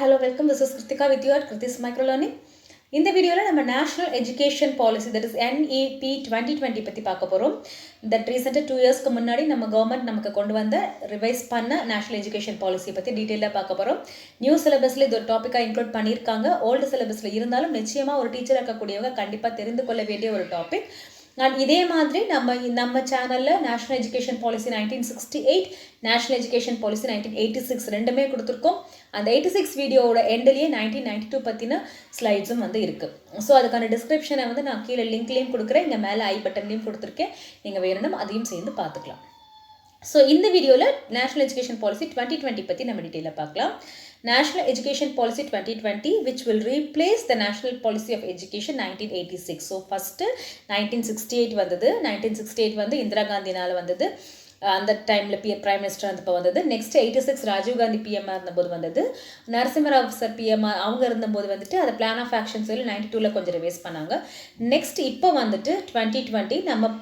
Hello, welcome. This is Kritika with you at Kritis Micro Learning. இந்த வீடியோவில் நம்ம national education policy that is NEP 2020 பற்றி பார்க்க போகிறோம். தட் ரீசெண்டாக 2 இயர்ஸ்க்கு முன்னாடி நம்ம கவர்மெண்ட் நமக்கு கொண்டு வந்த ரிவைஸ் பண்ண நேஷனல் எஜுகேஷன் பாலிசி பற்றி டீட்டெயிலாக பார்க்க போகிறோம். நியூ சிலபஸில் இது ஒரு டாப்பிக்காக இன்க்ளூட் பண்ணியிருக்காங்க. ஓல்டு சிலபஸில் இருந்தாலும் நிச்சயமாக ஒரு டீச்சராக இருக்கக்கூடியவங்க கண்டிப்பாக தெரிந்து கொள்ள வேண்டிய ஒரு டாபிக். நான் இதே மாதிரி நம்ம சேனலில் national education policy 1968 national education policy 1986 ரெண்டுமே கொடுத்துருக்கோம். அந்த 86 வீடியோவோட எண்ட்லேயே 1992 பற்றின ஸ்லைட்ஸும் வந்து இருக்குது. ஸோ அதுக்கான டிஸ்கிரிப்ஷனை வந்து நான் கீழே லிங்க்லேயும் கொடுக்குறேன், இங்கே மேலே ஐ பட்டன்லேயும் கொடுத்துருக்கேன். நீங்கள் வேணும்னா அதையும் சேர்ந்து பார்த்துக்கலாம். ஸோ இந்த வீடியோவில் நேஷனல் எஜுகேஷன் பாலிசி 2020 பற்றி நம்ம டீட்டெயிலாக பார்க்கலாம். National Education Policy 2020 which will replace the National Policy of Education 1986. So first 1968 வந்தது. 1968 வந்து இந்திரா காந்தினால் வந்தது. அந்த டைமில் பிரைம் மினிஸ்டர் இருந்தப்போ வந்தது. நெக்ஸ்ட் 86 ராஜீவ் காந்தி பிஎம்ஆர் இருந்தபோது வந்தது. நரசிம்மராவ் சார் பிஎம்ஆர் அவங்க இருந்தபோது வந்துட்டு அதை பிளான் ஆஃப் ஆக்ஷன் சொல்லி 92ல் கொஞ்சம் ரிவைஸ் பண்ணாங்க. நெக்ஸ்ட் இப்போ வந்துட்டு 2020 நம்ம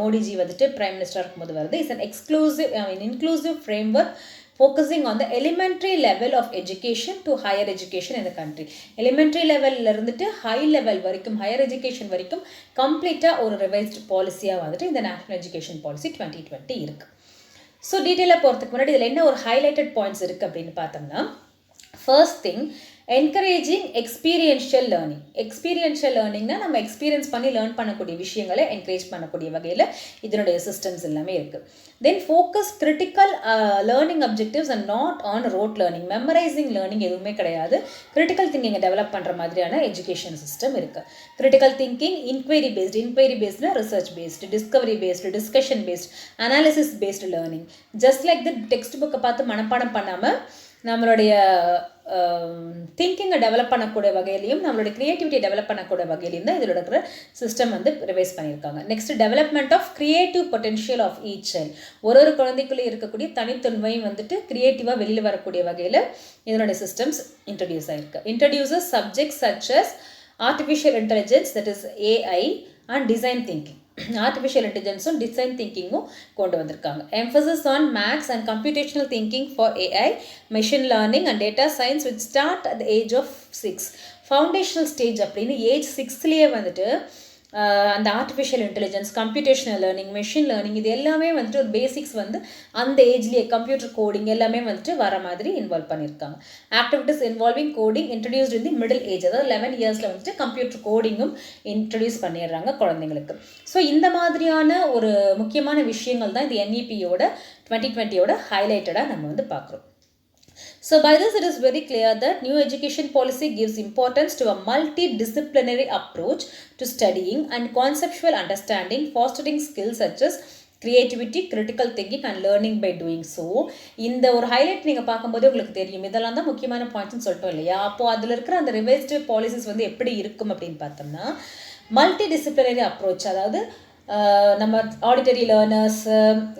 மோடிஜி வந்துட்டு பிரைம் மினிஸ்டர் இருக்கும்போது வருது. It's an inclusive framework focusing on the elementary level of education to higher education in the country. Elementary level இருந்துட்டு high level வரைக்கும் higher education வரைக்கும் கம்ப்ளீட்டாக ஒரு ரிவைஸ்ட் பாலிசியாக வந்துட்டு இந்த நேஷனல் எஜுகேஷன் பாலிசி 2020 இருக்கு. ஸோ டீட்டெயிலாக போகிறதுக்கு முன்னாடி இதில் என்ன ஒரு ஹைலைட்டட் பாயிண்ட்ஸ் இருக்குது அப்படின்னு பார்த்தோம்னா, first thing encouraging experiential learning. Experiential லேர்னிங்னா நம்ம எக்ஸ்பீரியன்ஸ் பண்ணி லேர்ன் பண்ணக்கூடிய விஷயங்களை என்கரேஜ் பண்ணக்கூடிய வகையில் இதனுடைய சிஸ்டம்ஸ் எல்லாமே இருக்குது. Then focus critical learning objectives and not on rote learning. Memorising learning எதுவுமே கிடையாது. கிரிட்டிக்கல் திங்கிங்கை டெவலப் பண்ணுற மாதிரியான எஜுகேஷன் சிஸ்டம் இருக்குது. கிரிட்டிக்கல் திங்கிங் இன்கொயரி பேஸ்ட்னா research based, discovery based, discussion based, analysis based learning. Just like the text புக்கை பார்த்து மனப்பாடம் பண்ணாமல் நம்மளுடைய திங்கிங்கை டெவலப் பண்ணக்கூடிய வகையிலையும் நம்மளுடைய க்ரியேட்டிவிட்டியை டெவலப் பண்ணக்கூடிய வகையிலையும் தான் இதில் இருக்கிற சிஸ்டம் வந்து ரிவைஸ் பண்ணியிருக்காங்க. Next development of creative potential of each child. ஒரு குழந்தைக்குள்ளே இருக்கக்கூடிய தனித்தன்மையும் வந்துட்டு கிரியேட்டிவாக வெளியில் வரக்கூடிய வகையில் இதனுடைய சிஸ்டம்ஸ் இன்ட்ரடியூஸ் ஆகிருக்கு. Introduces subjects such as artificial intelligence that is AI and design thinking. Artificial இன்டெலிஜென்ஸும் டிசைன் திங்கிங்கும் கொண்டு வந்திருக்காங்க. Emphasis on maths and computational thinking for AI, machine learning and data science which start at the age of 6. Foundational stage அப்படின்னு age 6லேயே வந்துட்டு அந்த artificial intelligence, computational learning, machine learning இது எல்லாமே வந்துட்டு ஒரு பேசிக்ஸ் வந்து அந்த ஏஜ்லேயே கம்ப்யூட்டர் கோடிங் எல்லாமே வந்துட்டு வர மாதிரி இன்வால்வ் பண்ணியிருக்காங்க. Activities involving coding introduced in the middle age, அதாவது 11 இயர்ஸில் வந்துட்டு கம்ப்யூட்டர் கோடிங்கும் இன்ட்ரடியூஸ் பண்ணிடுறாங்க குழந்தைங்களுக்கு. ஸோ இந்த மாதிரியான ஒரு முக்கியமான விஷயங்கள் தான் இந்த NEPயோட 2020யோட ஹைலைட்டடாக நம்ம வந்து பார்க்குறோம். So by this it is very clear that new education policy gives importance to a multidisciplinary approach to studying and conceptual understanding, fostering skills such as creativity, critical thinking and learning by doing so. இந்த ஒரு highlight நீங்கள் பார்க்கும்போது உங்களுக்கு தெரியும் இதெல்லாம் தான் முக்கியமான பாயிண்ட்ஸ்னு சொல்லிட்டோம் இல்லையா. அப்போது அதில் இருக்கிற அந்த ரிவைஸ்டு பாலிசிஸ் வந்து எப்படி இருக்கும் அப்படின்னு பார்த்தோம்னா, மல்டி டிசிப்ளினரி அப்ரோச், அதாவது நம்ம ஆடிட்டரி லேர்னர்ஸு,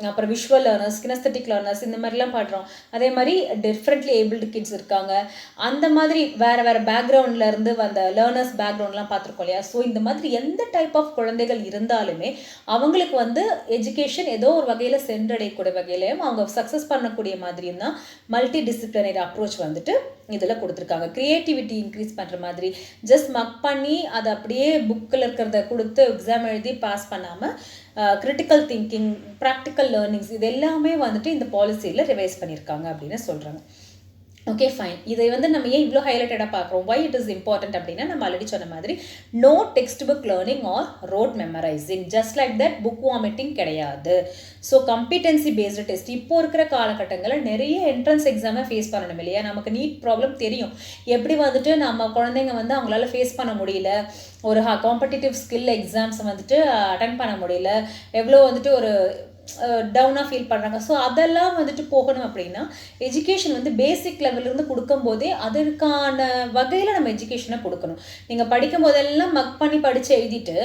அப்புறம் விஷுவல் லேர்னர்ஸ், கினஸ்தட்டிக் லேர்னர்ஸ் இந்த மாதிரிலாம் பாடுறோம். அதே மாதிரி டிஃப்ரெண்ட்லி ஏபிள்டு கிட்ஸ் இருக்காங்க. அந்த மாதிரி வேறு வேறு பேக்ரவுண்டில் இருந்து வந்த லேர்னர்ஸ் பேக்ரவுண்ட்லாம் பார்த்துருக்கோம் இல்லையா. ஸோ இந்த மாதிரி எந்த டைப் ஆஃப் குழந்தைகள் இருந்தாலுமே அவங்களுக்கு வந்து எஜுகேஷன் ஏதோ ஒரு வகையில் சென்றடையக்கூடிய வகையிலையும் அவங்க சக்ஸஸ் பண்ணக்கூடிய மாதிரியும் தான் மல்டி டிசிப்ளினரி அப்ரோச் வந்துட்டு இதில் கொடுத்துருக்காங்க. க்ரியேட்டிவிட்டி இன்க்ரீஸ் பண்ணுற மாதிரி, ஜஸ்ட் மக் பண்ணி அதை அப்படியே புக்கில் இருக்கிறத கொடுத்து எக்ஸாம் எழுதி பாஸ் பண்ணாமல் கிரிட்டிக்கல் திங்கிங், ப்ராக்டிக்கல் லேர்னிங்ஸ் இது எல்லாமே வந்துட்டு இந்த பாலிசியில் ரிவைஸ் பண்ணியிருக்காங்க அப்படின்னு சொல்கிறாங்க. Okay fine. இதை வந்து நம்ம ஏன் இவ்வளோ ஹைலைட்டடாக பார்க்குறோம், வை இட் இஸ் இம்பார்ட்டன்ட் அப்படின்னா, நம்ம ஆல்ரெடி சொன்ன மாதிரி no textbook learning or rote memorising, just like that book vomiting கிடையாது. ஸோ கம்பிட்டன்சி பேஸ்டு டெஸ்ட் இப்போ இருக்கிற காலகட்டங்களில் நிறைய என்ட்ரன்ஸ் எக்ஸாமை ஃபேஸ் பண்ணணும் இல்லையா. நமக்கு நீட் ப்ராப்ளம் தெரியும், எப்படி வந்துட்டு நம்ம குழந்தைங்க வந்து அவங்களால ஃபேஸ் பண்ண முடியல, ஒரு காம்படிட்டிவ் ஸ்கில் எக்ஸாம்ஸை வந்துட்டு அட்டன் பண்ண முடியல, எவ்வளோ வந்துட்டு ஒரு டவுனாக ஃபீல் பண்ணுறாங்க. ஸோ அதெல்லாம் வந்துட்டு போகணும் அப்படின்னா எஜுகேஷன் வந்து பேசிக் லெவலிருந்து கொடுக்கும்போதே அதற்கான வகையில் நம்ம எஜுகேஷனை கொடுக்கணும். நீங்கள் படிக்கும் போதெல்லாம் மக் பண்ணி படித்து எழுதிட்டு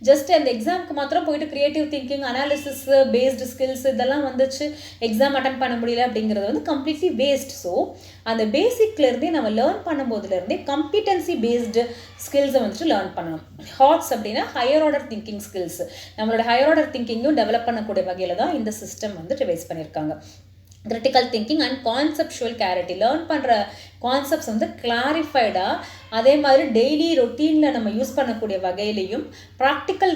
ஜஸ்ட் அந்த எக்ஸாமுக்கு மாத்திரம் போயிட்டு creative thinking, analysis based skills இதெல்லாம் வந்துச்சு எக்ஸாம் அட்டன் பண்ண முடியல அப்படிங்கிறது வந்து கம்ப்ளீட்லி வேஸ்ட். ஸோ அந்த பேசிக்லேருந்தே நம்ம லேர்ன் பண்ணும்போதுலேருந்தே கம்பிட்டன்சி பேஸ்டு ஸ்கில்ஸை வந்துட்டு லேர்ன் பண்ணணும். ஹாட்ஸ் அப்படின்னா ஹையர் ஆர்டர் திங்கிங் ஸ்கில்ஸ், நம்மளோட ஹையர் ஆர்டர் திங்கிங்கும் டெவலப் பண்ணக்கூடிய வகையில் தான் இந்த சிஸ்டம் வந்து ரிவைஸ் பண்ணியிருக்காங்க. Critical thinking and conceptual clarity. Learn பண்ணுற கான்செப்ட்ஸ் வந்து கிளாரிஃபைடாக, அதே மாதிரி டெய்லி ரொட்டீனில் நம்ம யூஸ் பண்ணக்கூடிய வகையிலையும் ப்ராக்டிக்கல்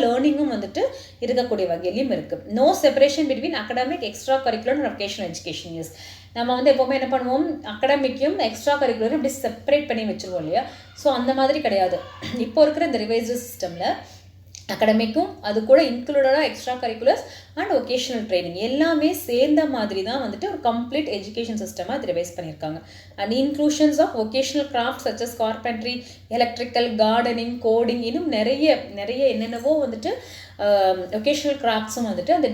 லேர்னிங்கும் வந்துட்டு இருக்கக்கூடிய வகையிலையும் இருக்குது. No separation between academic, extra curricular and vocational education years. நம்ம வந்து எப்போவுமே என்ன பண்ணுவோம், அகடமிக்கும் எக்ஸ்ட்ரா கரிக்குலரும் இப்படி செப்பரேட் பண்ணி வச்சுருவோம் இல்லையா. ஸோ அந்த மாதிரி கிடையாது. இப்போ இருக்கிற இந்த ரிவைஸ்டு சிஸ்டமில் அகடமிக்கும் அது கூட இன்க்ளூடடாக extra curriculars and vocational training எல்லாமே சேர்ந்த மாதிரி தான் வந்துட்டு ஒரு கம்ப்ளீட் எஜுகேஷன் சிஸ்டமாக அது ரிவைஸ் பண்ணியிருக்காங்க. And inclusions of vocational craft such as carpentry, electrical, gardening, coding, இன்னும் நிறைய என்னென்னவோ வந்துட்டு ஒகேஷனல் கிராஃப்ட்ஸும் வந்துட்டு அந்த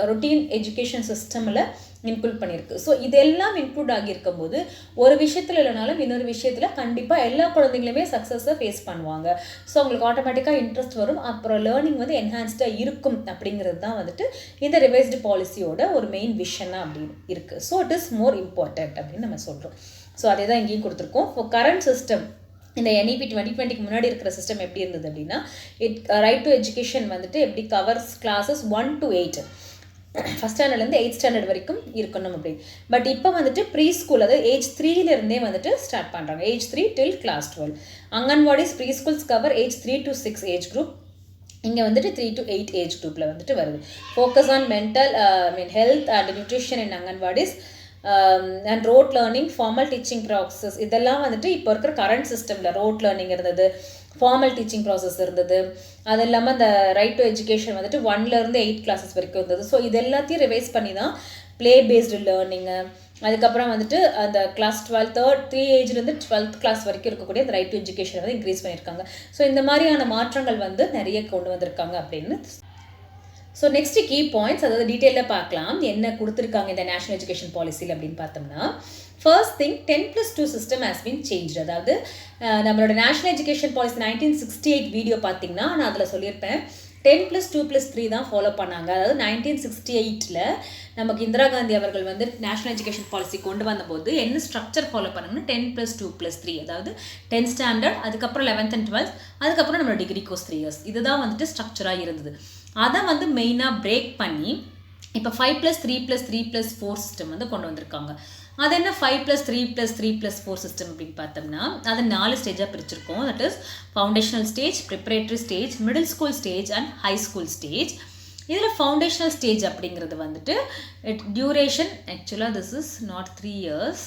ரொட்டீன் எஜுகேஷன் சிஸ்டமில் இன்க்ளூட் பண்ணியிருக்கு. ஸோ இதெல்லாம் இன்க்ளூட் ஆகியிருக்கும் போது ஒரு விஷயத்தில் இல்லைனாலும் இன்னொரு விஷயத்தில் கண்டிப்பாக எல்லா குழந்தைங்களுமே சக்ஸஸை ஃபேஸ் பண்ணுவாங்க. ஸோ அவங்களுக்கு ஆட்டோமேட்டிக்காக இன்ட்ரெஸ்ட் வரும், அப்புறம் லேர்னிங் வந்து என்ஹான்ஸ்டாக இருக்கும். அப்படிங்கிறது தான் வந்துட்டு இந்த ரிவைஸ்டு பாலிசியோட ஒரு மெயின் விஷனாக அப்படின்னு இருக்குது. So it is more important அப்படின்னு நம்ம சொல்கிறோம். ஸோ அதே தான் இங்கேயும் கொடுத்துருக்கோம். ஃபார் கரண்ட் சிஸ்டம், இந்த NEP 2020க்கு முன்னாடி இருக்கிற சிஸ்டம் எப்படி இருந்தது அப்படின்னா, ரைட் டு எஜுகேஷன் வந்துட்டு எப்படி கவர்ஸ் கிளாஸஸ் 1 to 8, ஃபஸ்ட் ஸ்டாண்டர்ட்லேருந்து 8th ஸ்டாண்டர்ட் வரைக்கும் இருக்கணும் அப்படின்னு. பட் இப்போ வந்துட்டு ப்ரீ ஸ்கூல், அதாவது ஏஜ் 3லேருந்தே வந்துட்டு ஸ்டார்ட் பண்ணுறாங்க. Age 3 till class 12. Anganwadis pre schools cover age 3 to 6 age group. இங்கே வந்துட்டு 3 to 8 ஏஜ் குரூப்பில் வந்துட்டு வருது. Focus on mental health and nutrition in anganwadis and rote learning, formal teaching process. இதெல்லாம் வந்துட்டு இப்போ இருக்கிற கரண்ட் சிஸ்டமில் ரோட் லேர்னிங் இருந்தது, ஃபார்மல் டீச்சிங் ப்ராசஸ் இருந்தது. அது இல்லாமல் அந்த ரைட் டு எஜுகேஷன் வந்துட்டு 1லேருந்து 8 கிளாஸஸ் வரைக்கும் இருந்தது. ஸோ இது எல்லாத்தையும் ரிவைஸ் பண்ணி தான் ப்ளே பேஸ்டு லேர்னிங்கு, அதுக்கப்புறம் வந்துட்டு அந்த கிளாஸ் 3 ஏஜ்லேருந்து 12th கிளாஸ் வரைக்கும் இருக்கக்கூடிய அந்த ரைட் டு எஜுகேஷன் வந்து இன்க்ரீஸ் பண்ணியிருக்காங்க. ஸோ இந்த மாதிரியான மாற்றங்கள் வந்து நிறைய கொண்டு வந்திருக்காங்க அப்படின்னு. ஸோ நெக்ஸ்ட்டு கீ பாயிண்ட்ஸ், அதாவது டீட்டெயிலாக பார்க்கலாம் என்ன கொடுத்துருக்காங்க இந்த நேஷனல் எஜுகேஷன் பாலிசியில் அப்படின்னு பார்த்தோம்னா, first thing 10+2 system has been change. அதாவது நம்மளோட நேஷனல் எஜுகேஷன் பாலிசி 1968 வீடியோ பார்த்தீங்கன்னா நான் அதில் சொல்லியிருப்பேன் 10+2+3 தான் ஃபாலோ பண்ணாங்க. அதாவது 1968 நமக்கு இந்திரா காந்தி அவர்கள் வந்து நேஷனல் எஜுகேஷன் பாலிசி கொண்டு வந்தபோது என்ன ஸ்ட்ரக்சர் ஃபாலோ பண்ணாங்கன்னா 10+2+3, அதாவது 10th ஸ்டாண்டர்ட், அதுக்கப்புறம் 11th and 12th, அதுக்கப்புறம் நம்ம டிகிரி கோர்ஸ் 3 years. இதுதான் வந்துட்டு ஸ்ட்ரக்சராக இருந்தது. அதை வந்து மெயினாக பிரேக் பண்ணி இப்போ 5+3+3+4 சிஸ்டம் வந்து கொண்டு வந்திருக்காங்க. அது என்ன 5+3+3+4 சிஸ்டம் அப்படின்னு பார்த்தோம்னா, அதை 4 ஸ்டேஜாக பிரிச்சிருக்கோம். That is foundational stage, preparatory stage, middle school stage and high school stage. இதில் ஃபவுண்டேஷனல் ஸ்டேஜ் அப்படிங்கிறது வந்துட்டு டியூரேஷன், ஆக்சுவலாக this is not 3 years,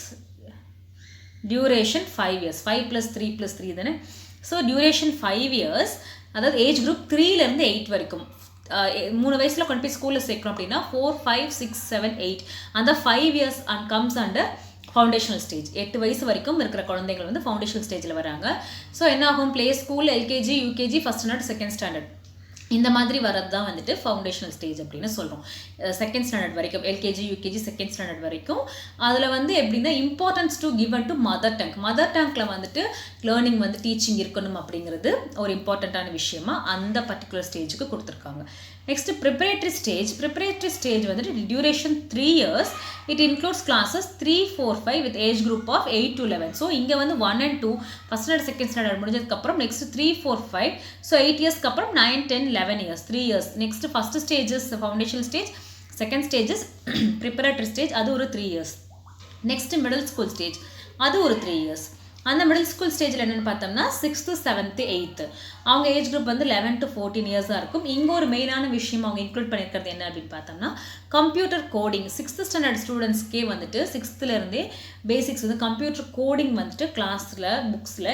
duration 5 years. 5+3+3 தானே. ஸோ டியூரேஷன் 5 years, அதாவது ஏஜ் குரூப் 3லேருந்து 8 வரைக்கும். 3 வயசில் கொண்டு போய் ஸ்கூலில் சேர்க்கணும் அப்படின்னா 4, 5, 6, 7, 8 அந்த 5 years comes under foundational stage. 8 வயசு வரைக்கும் இருக்கிற குழந்தைகள் வந்து ஃபவுண்டேஷனல் ஸ்டேஜில் வராங்க. ஸோ என்ன ஆகும், play school, LKG, UKG, first standard, second standard, இந்த மாதிரி வரது தான் வந்துட்டு ஃபவுண்டேஷனல் ஸ்டேஜ் அப்படின்னு சொல்கிறோம். செகண்ட் ஸ்டாண்டர்ட் வரைக்கும், LKG, UKG, செகண்ட் ஸ்டாண்டர்ட் வரைக்கும். அதில் வந்து எப்படின்னா importance to given to mother tongue. Mother டங்கில் வந்துட்டு லேர்னிங் வந்து டீச்சிங் இருக்கணும் அப்படிங்கிறது ஒரு இம்பார்ட்டண்ட்டான விஷயமா அந்த பர்டிகுலர் ஸ்டேஜுக்கு கொடுத்துருக்காங்க. Next preparatory stage. Preparatory stage வந்துட்டு duration 3 years. It includes classes 3, 4, 5 with age group of 8 to 11. So இங்கே வந்து 1 and 2 first standard, second standard முடிஞ்சதுக்கப்புறம் நெக்ஸ்ட் 3, 4, 5. ஸோ 8 yearsக்கு அப்புறம் 9, 10, 11 years, 3 years. Next first stages foundational stage, second stages preparatory stage, அது ஒரு 3 years. Next middle school stage, அது ஒரு 3 years. அந்த மிடில் ஸ்கூல் ஸ்டேஜில் என்னென்னு பார்த்தோம்னா 6th, 7th, 8th அவங்க ஏஜ் குரூப் வந்து 11 to 14 years-ஆக இருக்கும். இங்கே ஒரு மெயினான விஷயம் அவங்க இன்க்ளூட் பண்ணியிருக்கிறது என்ன அப்படின்னு பார்த்தோம்னா கம்ப்யூட்டர் கோடிங். 6th ஸ்டாண்டர்ட் ஸ்டூடெண்ட்ஸ்க்கே வந்துட்டு 6thலேருந்தே பேசிக்ஸ் வந்து கம்ப்யூட்டர் கோடிங் வந்துட்டு கிளாஸில், புக்ஸில்,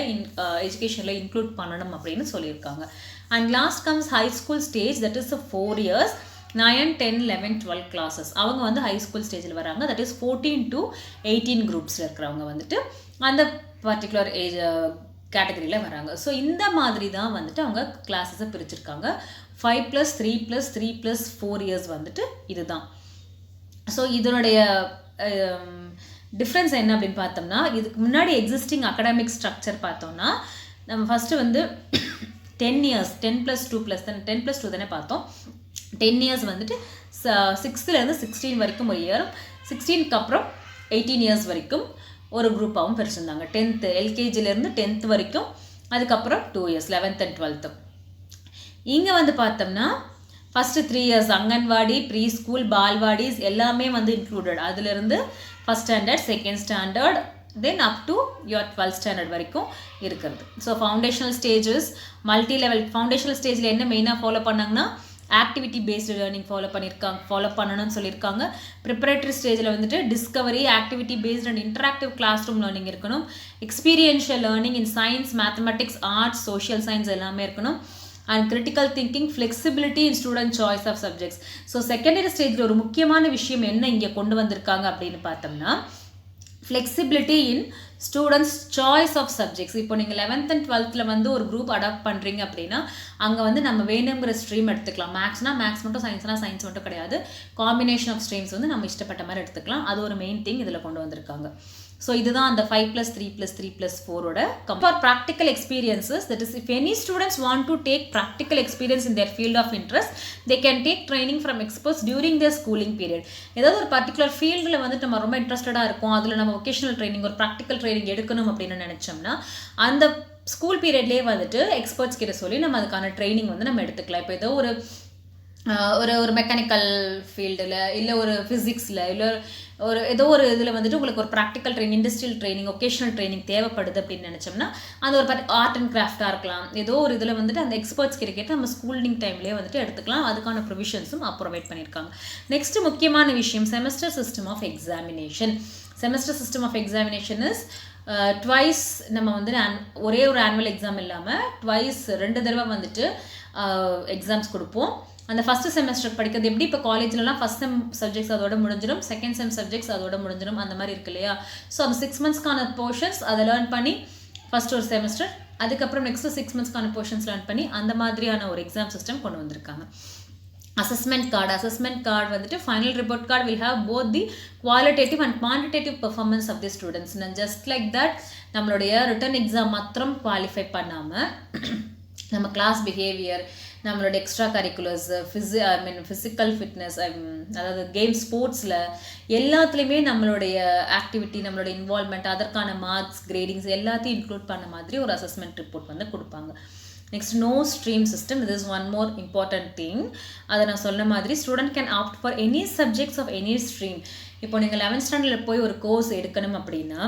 எஜுகேஷனில் இன்க்ளூட் பண்ணணும் அப்படின்னு சொல்லியிருக்காங்க. And last comes high school stage, that is 4 years. 9, 10, 11, 12 classes அவங்க வந்து ஹை ஸ்கூல் ஸ்டேஜில் வராங்க. தட் இஸ் 14 to 18 குரூப்ஸில் இருக்கிறவங்க வந்துட்டு அந்த பர்டிகுலர் ஏஜ் கேட்டகரியில் வராங்க. ஸோ இந்த மாதிரி தான் வந்துட்டு அவங்க கிளாஸஸை பிரிச்சிருக்காங்க. 5+3+3+4 years வந்துட்டு இதுதான். ஸோ இதனுடைய டிஃப்ரென்ஸ் என்ன அப்படின்னு பார்த்தோம்னா, இதுக்கு முன்னாடி எக்ஸிஸ்டிங் அகடமிக் ஸ்ட்ரக்சர் பார்த்தோம்னா நம்ம ஃபஸ்ட்டு வந்து 10 years, 10+2 தானே பார்த்தோம். 10 years வந்துட்டு 6thலேருந்து 16 வரைக்கும் ஒரு இயர், 16க்கு அப்புறம் 18 years வரைக்கும் ஒரு குரூப்பாகவும் பிரிச்சிருந்தாங்க. 10th LKGலேருந்து 10th வரைக்கும், அதுக்கப்புறம் 2 years 11th and 12th. இங்கே வந்து பார்த்தோம்னா first 3 years anganwadi pre school balwadis எல்லாமே வந்து இன்க்ளூடட். அதிலிருந்து first standard second standard then up to your 12th standard வரைக்கும் இருக்கிறது. So foundational stages multi level foundational ஸ்டேஜில் என்ன மெயினாக ஃபாலோ பண்ணாங்கன்னா ஆக்டிவிட்டி பேஸ்டு லேர்னிங் ஃபாலோ பண்ணணும்னு சொல்லியிருக்காங்க. ப்ரிப்பரேட்டரி ஸ்டேஜில் வந்துட்டு discovery activity based and interactive class room learning இருக்கணும். Experiential learning in science mathematics arts social science எல்லாமே இருக்கணும். And critical thinking flexibility in student choice of subjects. So secondary ஸ்டேஜில் ஒரு முக்கியமான விஷயம் என்ன இங்கே கொண்டு வந்திருக்காங்க அப்படின்னு பார்த்தோம்னா flexibility in students choice of subjects. இப்போ நீங்கள் 11th and 12th வந்து ஒரு குரூப் அடாப்ட் பண்ணுறீங்க அப்படின்னா அங்கே வந்து நம்ம வேணுங்கிற ஸ்ட்ரீம் எடுத்துக்கலாம். மேக்ஸ்னா மேக்ஸ் மட்டும், சயின்ஸ்னா சயின்ஸ் மட்டும் கிடையாது. காம்பினேஷன் ஆஃப் ஸ்ட்ரீம்ஸ் வந்து நம்ம இஷ்டப்பட்ட மாதிரி எடுத்துக்கலாம். அது ஒரு மெயின் திங் இதில் கொண்டு வந்திருக்காங்க. ஸோ இதுதான் அந்த 5+3+3+4ஓட for practical experiences. That is if any students want to take practical experience in their field of interest they can take training from experts during their schooling period. ஏதாவது ஒரு particular ஃபீல்டில் வந்துட்டு நம்ம ரொம்ப இன்ட்ரெஸ்டடாக இருக்கும், அதில் நம்ம வொகேஷனல் ட்ரைனிங் ஒரு ப்ராக்டிக்கல் ட்ரைனிங் எடுக்கணும் அப்படின்னு நினச்சோம்னா அந்த ஸ்கூல் பீரியட்லேயே வந்துட்டு எக்ஸ்பர்ட்ஸ் கிட்ட சொல்லி நம்ம அதுக்கான ட்ரைனிங் வந்து நம்ம எடுத்துக்கலாம். இப்போ ஏதோ ஒரு மெக்கானிக்கல் ஃபீல்டில் இல்லை ஒரு ஃபிசிக்ஸில் இல்லை ஏதோ ஒரு இதில் வந்துட்டு உங்களுக்கு ஒரு practical training industrial training vocational training தேவைப்படுது அப்படின்னு நினச்சோம்னா அந்த ஒரு ஆர்ட் அண்ட் கிராஃப்டாக இருக்கலாம். ஏதோ ஒரு இதில் வந்துட்டு அந்த எக்ஸ்பர்ட்ஸ் கிட்ட கேட்டு நம்ம ஸ்கூலிங் டைம்லேயே வந்துட்டு எடுத்துக்கலாம். அதுக்கான ப்ரொவிஷன்ஸும் ப்ரொவைட் பண்ணியிருக்காங்க. நெக்ஸ்ட் முக்கியமான விஷயம் semester system of examination. Semester system of examination is twice நம்ம வந்து ஒரே ஒரு ஆனுவல் எக்ஸாம் இல்லாமல் ட்வைஸ் 2 தடவை வந்துட்டு எக்ஸாம்ஸ் கொடுப்போம். அந்த ஃபஸ்ட்டு செமஸ்டர் படிக்கிறது எப்படி இப்போ காலேஜ்லலாம் ஃபஸ்ட் செம் சப்ஜெக்ட்ஸ் அதோட முடிஞ்சிடும், செகண்ட் செம் சப்ஜெக்ட்ஸ் அதோட முடிஞ்சிடும், அந்த மாதிரி இருக்கு இல்லையா. ஸோ அந்த 6 மந்த்ஸ்க்கான போர்ஷன்ஸ் அதை லேர்ன் பண்ணி ஃபஸ்ட் ஒரு செமஸ்டர், அதுக்கப்புறம் நெக்ஸ்ட்டு 6 மந்த்ஸ்க்கான போர்ஷன்ஸ் லேர்ன் பண்ணி அந்த மாதிரியான ஒரு எக்ஸாம் சிஸ்டம் கொண்டு வந்திருக்காங்க. அசஸ்மெண்ட் கார்டு வந்துட்டு final report card will have both the qualitative and quantitative performance of the students. Just like that நம்மளுடைய ரிட்டன் எக்ஸாம் மாத்திரம் குவாலிஃபை பண்ணாமல் நம்ம கிளாஸ் பிஹேவியர், நம்மளோட எக்ஸ்ட்ரா கரிக்குலர்ஸ், ஃபிசிக்கல் ஃபிட்னஸ், அதாவது கேம் ஸ்போர்ட்ஸில் எல்லாத்துலேயுமே நம்மளுடைய ஆக்டிவிட்டி, நம்மளோட இன்வால்மெண்ட், அதற்கான மார்க்ஸ் கிரேடிங்ஸ் எல்லாத்தையும் இன்க்ளூட் பண்ண மாதிரி ஒரு அசஸ்மெண்ட் ரிப்போர்ட் வந்து கொடுப்பாங்க. Next no stream system. இது is one more important thing. அதை நான் சொன்ன மாதிரி student can opt for any subjects of any stream. இப்போ நீங்கள் 11th ஸ்டாண்டர்டில் போய் ஒரு கோர்ஸ் எடுக்கணும் அப்படின்னா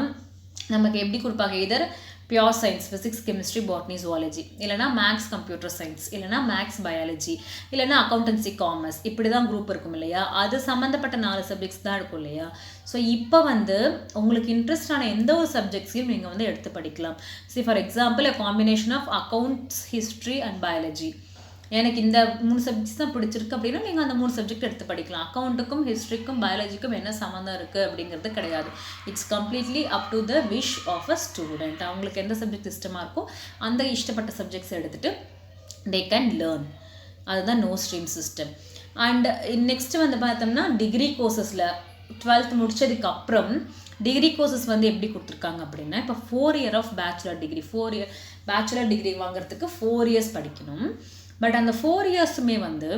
நமக்கு எப்படி கொடுப்பாங்க? இதர் pure science physics chemistry botany zoology, இல்லைனா மேக்ஸ் கம்ப்யூட்டர் சயின்ஸ், இல்லைனா மேக்ஸ் பயாலஜி, இல்லைனா அக்கௌண்டன்சி காமர்ஸ், இப்படி தான் குரூப் இருக்கும் இல்லையா. அது சம்மந்தப்பட்ட 4 சப்ஜெக்ட்ஸ் தான் இருக்கும் இல்லையா. ஸோ இப்போ வந்து உங்களுக்கு இன்ட்ரெஸ்டான எந்த ஒரு சப்ஜெக்ட்ஸையும் நீங்கள் வந்து எடுத்து படிக்கலாம். For example a combination of accounts, history and biology. எனக்கு இந்த 3 சப்ஜெக்ட்ஸ் தான் பிடிச்சிருக்கு அப்படின்னா நீங்கள் அந்த 3 சப்ஜெக்ட் எடுத்து படிக்கலாம். அக்கௌண்ட்டுக்கும் ஹிஸ்ட்ரிக்கும் பயாலஜிக்கும் என்ன சம்மந்தம் இருக்குது அப்படிங்கிறது கிடையாது. It's completely up to the wish of a student. அவங்களுக்கு எந்த சப்ஜெக்ட் இஷ்டமாக இருக்கோ அந்த இஷ்டப்பட்ட சப்ஜெக்ட்ஸ் எடுத்துகிட்டு தே கேன் லேர்ன். அதுதான் no stream system. And next வந்து பார்த்தோம்னா டிகிரி கோர்சஸில் 12th முடித்ததுக்கு அப்புறம் டிகிரி கோர்சஸ் வந்து எப்படி கொடுத்துருக்காங்க அப்படின்னா இப்போ 4 year of bachelor degree, bachelor degree வாங்குறதுக்கு 4 years படிக்கணும். பட் அந்த 4 yearsமே வந்து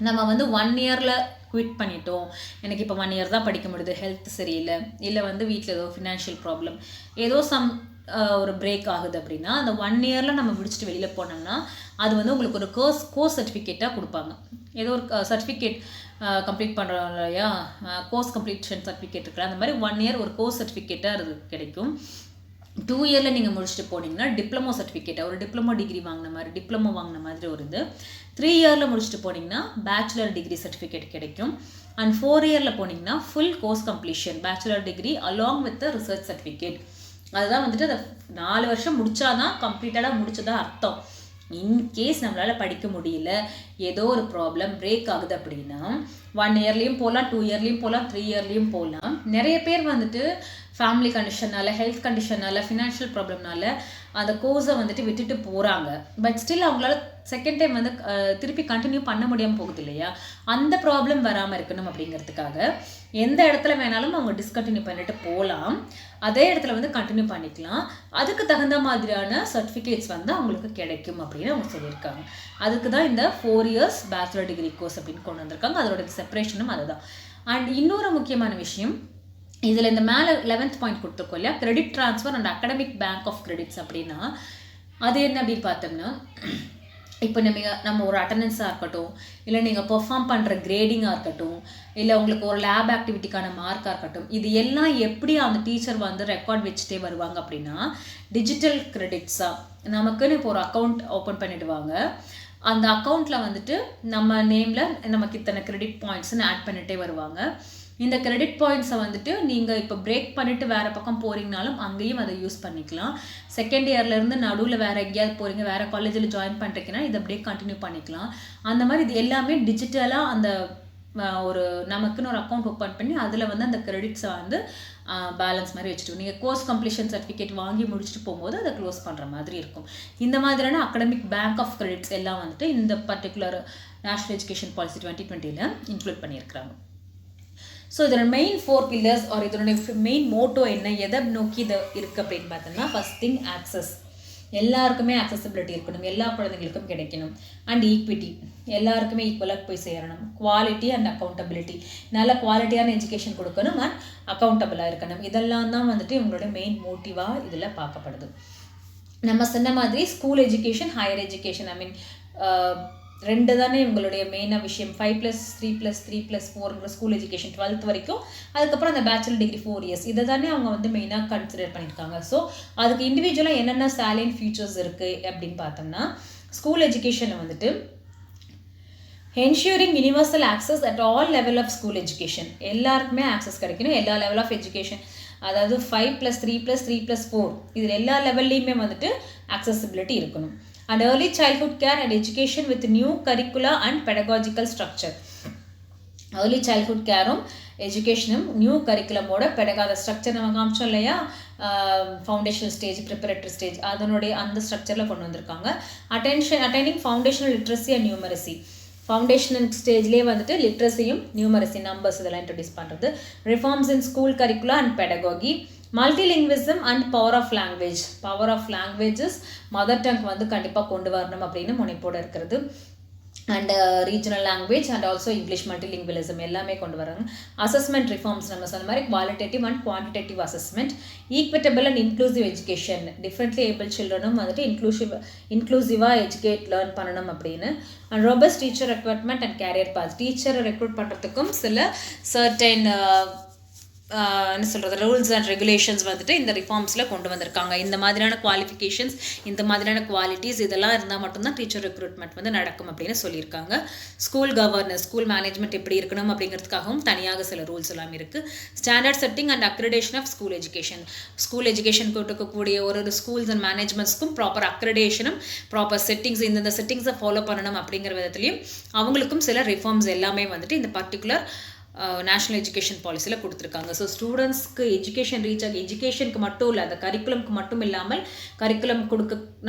நம்ம வந்து 1 yearல குவிட் பண்ணிட்டோம், எனக்கு இப்போ 1 year தான் படிக்க முடியுது, ஹெல்த் சரியில்லை, இல்லை வந்து வீட்டில் ஏதோ ஃபினான்ஷியல் ப்ராப்ளம், ஏதோ ஒரு பிரேக் ஆகுது அப்படின்னா அந்த 1 yearல நம்ம முடிச்சுட்டு வெளியில் போனோம்னா அது வந்து உங்களுக்கு ஒரு கோர்ஸ் சர்டிஃபிகேட்டாக கொடுப்பாங்க. ஏதோ ஒரு சர்டிஃபிகேட் கம்ப்ளீட் பண்ணுறோம் இல்லையா, கோர்ஸ் கம்ப்ளீஷன் சர்டிஃபிகேட் இருக்குல்ல, அந்த மாதிரி 1 year ஒரு கோர்ஸ் சர்டிஃபிகேட்டாக அது கிடைக்கும். 2 yearல நீங்கள் முடிச்சுட்டு போனீங்கன்னா டிப்ளமோ சர்டிஃபிகேட்டாக ஒரு டிப்ளமோ டிகிரி வாங்கின மாதிரி ஒரு இது. 3 yearல முடிச்சுட்டு போனீங்கன்னா பேச்சுலர் டிகிரி சர்டிஃபிகேட் கிடைக்கும். அண்ட் 4 yearல போனீங்கன்னா full course completion bachelor degree along with the research certificate. அதுதான் வந்துட்டு அந்த 4 வருஷம் முடிச்சாதான் கம்ப்ளீட்டடாக முடிச்சதா அர்த்தம். இன்கேஸ் நம்மளால் படிக்க முடியல, ஏதோ ஒரு ப்ராப்ளம் பிரேக் ஆகுது அப்படின்னா 1 yearலேயும் போகலாம், 2 yearலேயும் போகலாம், 3 yearலேயும் போகலாம். நிறைய பேர் வந்துட்டு ஃபேமிலி கண்டிஷனால், ஹெல்த் கண்டிஷனால், ஃபினான்ஷியல் ப்ராப்ளம்னால அந்த கோர்ஸை வந்துட்டு விட்டுட்டு போகிறாங்க. பட் ஸ்டில் அவங்களால செகண்ட் டைம் வந்து திருப்பி கண்டினியூ பண்ண முடியாமல் போகுது இல்லையா. அந்த ப்ராப்ளம் வராமல் இருக்கணும் அப்படிங்கிறதுக்காக எந்த இடத்துல வேணாலும் அவங்க டிஸ்கண்டினியூ பண்ணிட்டு போகலாம், அதே இடத்துல வந்து கண்டினியூ பண்ணிக்கலாம். அதுக்கு தகுந்த மாதிரியான சர்டிஃபிகேட்ஸ் வந்து அவங்களுக்கு கிடைக்கும் அப்படின்னு அவங்க சொல்லியிருக்காங்க. அதுக்கு தான் இந்த 4 years பேச்சுலர் டிகிரி கோர்ஸ் அப்படின்னு கொண்டு வந்திருக்காங்க. அதோட செப்பரேஷனும் அதுதான். அண்ட் இன்னொரு முக்கியமான விஷயம், இதில் இந்த மேலே 11th பாயிண்ட் கொடுத்துருக்கோம் இல்லையா, credit transfer and academic bank of credits அப்படின்னா அது என்ன அப்படின்னு பார்த்தோம்னா இப்போ நம்ம ஒரு அட்டண்டன்ஸாக இருக்கட்டும், இல்லை நீங்கள் பெர்ஃபார்ம் பண்ணுற கிரேடிங்காக இருக்கட்டும், இல்லை உங்களுக்கு ஒரு லேப் ஆக்டிவிட்டிக்கான மார்க்காக இருக்கட்டும், இது எல்லாம் எப்படி அந்த டீச்சர் வந்து ரெக்கார்ட் வச்சுட்டே வருவாங்க அப்படின்னா, டிஜிட்டல் கிரெடிட்ஸாக நமக்குன்னு இப்போ ஒரு அக்கௌண்ட் ஓப்பன் பண்ணிவிடுவாங்க. அந்த அக்கௌண்ட்டில் வந்துட்டு நம்ம நேமில் நமக்கு இத்தனை கிரெடிட் பாயிண்ட்ஸ்ன்னு ஆட் பண்ணிகிட்டே வருவாங்க. இந்த கிரெடிட் பாயிண்ட்ஸை வந்துட்டு நீங்கள் இப்போ பிரேக் பண்ணிவிட்டு வேறு பக்கம் போகிறீங்கனாலும் அங்கேயும் அதை யூஸ் பண்ணிக்கலாம். செகண்ட் இயர்லேருந்து நடுவில் வேறு எங்கேயாவது போகிறீங்க, வேறு காலேஜில் ஜாயின் பண்ணுறீங்கன்னா இதை அப்படியே கண்டினியூ பண்ணிக்கலாம். அந்த மாதிரி இது எல்லாமே டிஜிட்டலாக அந்த ஒரு நமக்குன்னு ஒரு அக்கௌண்ட் ஓப்பன் பண்ணி அதில் வந்து அந்த கிரெடிட்ஸை வந்து பேலன்ஸ் மாதிரி வச்சுட்டு நீங்கள் கோர்ஸ் கம்ப்ளீஷன் சர்டிஃபிகேட் வாங்கி முடிச்சுட்டு போகும்போது அதை க்ளோஸ் பண்ணுற மாதிரி இருக்கும். இந்த மாதிரியான அகடமிக் பேங்க் ஆஃப் கிரெடிட்ஸ் எல்லாம் வந்துட்டு இந்த particular national education policy 2020 include பண்ணியிருக்கிறாங்க. ஸோ இதோட மெயின் 4 pillars ஆர் இதனுடைய மெயின் மோட்டோ என்ன, எதை நோக்கி இது இருக்குது அப்படின்னு பார்த்தோம்னா, ஃபர்ஸ்ட் திங் ஆக்சஸ். எல்லாருக்குமே ஆக்சசிபிலிட்டி இருக்கணும், எல்லா குழந்தைங்களுக்கும் கிடைக்கணும். அண்ட் ஈக்விட்டி, எல்லாருக்குமே ஈக்குவலாக போய் சேரணும். குவாலிட்டி அண்ட் அக்கௌண்டபிலிட்டி, நல்ல குவாலிட்டியான எஜுகேஷன் கொடுக்கணும் அண்ட் அக்கௌண்டபிளாக இருக்கணும். இதெல்லாம் தான் வந்துட்டு இவங்களோட மெயின் மோட்டிவாக இதில் பார்க்கப்படுது. நம்ம சொன்ன மாதிரி ஸ்கூல் எஜுகேஷன், ஹையர் எஜுகேஷன், ஐ மீன் ரெண்டு தானே இவங்களுடைய மெயினாக விஷயம். 5+3+3+4 ஸ்கூல் எஜுகேஷன் 12th வரைக்கும், அதுக்கப்புறம் அந்த பேச்சுலர் டிகிரி 4 years, இதை தானே அவங்க வந்து மெயினாக கன்சிடர் பண்ணியிருக்காங்க. ஸோ அதுக்கு இண்டிவிஜுவலாக என்னென்ன சாலியன்ட் ஃபீச்சர்ஸ் இருக்குது அப்படின்னு பார்த்தோம்னா, ஸ்கூல் எஜுகேஷனில் வந்துட்டு ensuring universal access at all level of school education, எல்லாருக்குமே ஆக்சஸ் கிடைக்கணும், எல்லா லெவல் ஆஃப் எஜுகேஷன். அதாவது 5+3+3+4 இதில் எல்லா லெவல்லையுமே வந்துட்டு ஆக்சசிபிலிட்டி இருக்கணும். And early childhood care and education with new curricula and pedagogical structure. early childhood careum educationum new curriculum ஓட pedagogical structure நம்ம காமிச்சோம் இல்லையா, ஃபவுண்டேஷனல் ஸ்டேஜ், ப்ரிப்பரேட்டரி ஸ்டேஜ், அதனுடைய அந்த ஸ்ட்ரக்சரில் கொண்டு வந்திருக்காங்க. Attaining foundational literacy and numeracy, foundational ஸ்டேஜ்லேயே வந்துட்டு லிட்ரஸியும் நியூமரசி நம்பர்ஸ் இதெல்லாம் இன்ட்ரடியூஸ் பண்ணுறது. Reforms in school curricula and pedagogy. Multilingualism and power of language, power of languages mother tongue வந்து கண்டிப்பாக கொண்டு வரணும் அப்படின்னு முனைப்போடு இருக்கிறது. And regional language and also English multilingualism எல்லாமே கொண்டு வராங்க. அசஸ்மெண்ட் ரிஃபார்ம்ஸ் நம்ம சொன்ன மாதிரி qualitative and quantitative assessment. Equitable and inclusive education, differently able சில்ட்ரனும் வந்துட்டு இன்க்ளூசிவாக எஜுகேட் லேர்ன் பண்ணணும் அப்படின்னு. And robust teacher recruitment and career path, டீச்சரை ரெக்ரூட் பண்ணுறதுக்கும் சில சர்டைன் என்ன சொல்கிறது ரூல்ஸ் அண்ட் ரெகுலேஷன்ஸ் வந்துட்டு இந்த ரிஃபார்ம்ஸில் கொண்டு வந்திருக்காங்க. இந்த மாதிரியான குவாலிஃபிகேஷன்ஸ், இந்த மாதிரியான குவாலிட்டிஸ் இதெல்லாம் இருந்தால் மட்டும்தான் டீச்சர் ரெக்ரூட்மெண்ட் வந்து நடக்கும் அப்படின்னு சொல்லியிருக்காங்க. ஸ்கூல் கவர்னன்ஸ், ஸ்கூல் மேனேஜ்மெண்ட் எப்படி இருக்கணும் அப்படிங்கிறதுக்காகவும் தனியாக சில ரூல்ஸ் எல்லாம் இருக்குது. Standard setting and accreditation of school education, school education கொடுக்கக்கூடிய ஒரு ஸ்கூல்ஸ் அண்ட் மேனேஜ்மெண்ட்ஸ்க்கும் ப்ராப்பர் அக்ரிடேஷனும் ப்ராப்பர் செட்டிங்ஸ், இந்த செட்டிங்ஸை ஃபாலோ பண்ணணும் அப்படிங்கிற விதத்துலையும் அவங்களுக்கும் சில ரிஃபார்ம்ஸ் எல்லாமே வந்துட்டு இந்த பர்டிகுலர் நேஷ்னல் எஜுகேஷன் பாலிசியில் கொடுத்துருக்காங்க. ஸோ ஸ்டூடெண்ட்ஸ்க்கு எஜுகேஷன் ரீச் ஆகி, எஜுகேஷனுக்கு மட்டும் இல்லை, அந்த கரிக்குலம்க்கு மட்டும் இல்லாமல் கரிக்குலம்